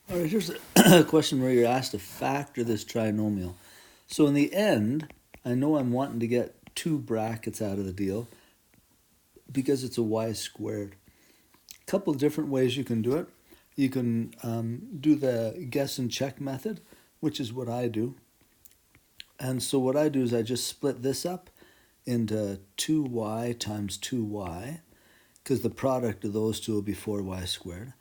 All right, here's a question where you're asked to factor this trinomial. So in the end, I know I'm wanting to get two brackets out of the deal because it's a y squared. A couple of different ways you can do it. You can do the guess and check method, which is what I do. And so what I do is I just split this up into 2y times 2y, because the product of those two will be 4y squared.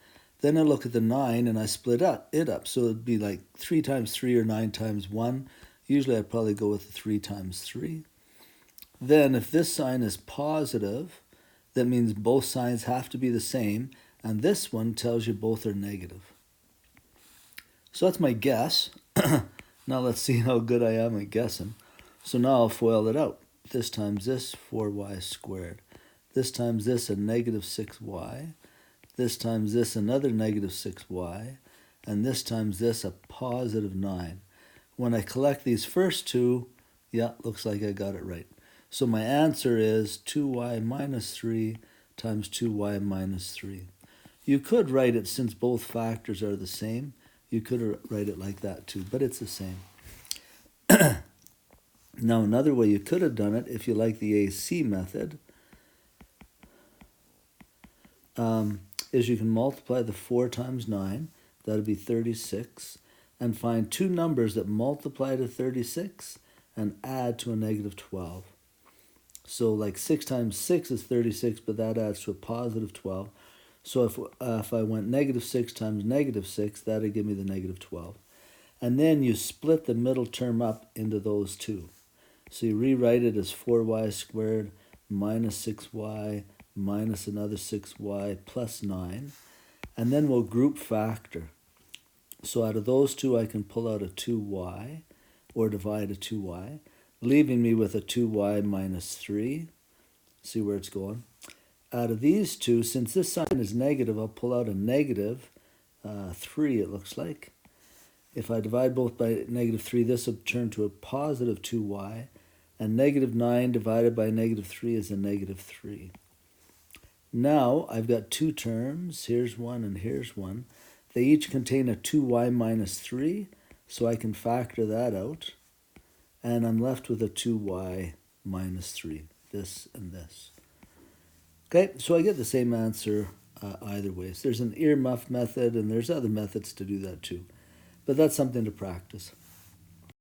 Then I look at the 9 and I split it up. So it'd be like 3 times 3 or 9 times 1. Usually I'd probably go with the 3 times 3. Then if this sign is positive, that means both signs have to be the same. And this one tells you both are negative. So that's my guess. Now let's see how good I am at guessing. So now I'll FOIL it out. This times this, 4y squared. This times this, a negative 6y. This times this, another negative 6y. And this times this, a positive 9. When I collect these first two, yeah, looks like I got it right. So my answer is 2y minus 3 times 2y minus 3. You could write it, since both factors are the same, you could write it like that too, but it's the same. Now another way you could have done it, if you like the AC method, is you can multiply the 4 times 9, that would be 36, and find two numbers that multiply to 36 and add to a negative 12. So like 6 times 6 is 36, but that adds to a positive 12. So if I went negative 6 times negative 6, that would give me the negative 12. And then you split the middle term up into those two. So you rewrite it as 4y squared minus 6y minus another 6y plus 9. And then we'll group factor. So out of those two, I can pull out a 2y, or divide a 2y, leaving me with a 2y minus 3. See where it's going? Out of these two, since this sign is negative, I'll pull out a negative 3, it looks like. If I divide both by negative 3, this will turn to a positive 2y, and negative 9 divided by negative 3 is a negative 3. Now I've got two terms, here's one and here's one. They each contain a 2y minus 3, so I can factor that out. And I'm left with a 2y minus 3, this and this. Okay, so I get the same answer either way. So there's an earmuff method, and there's other methods to do that too. But that's something to practice.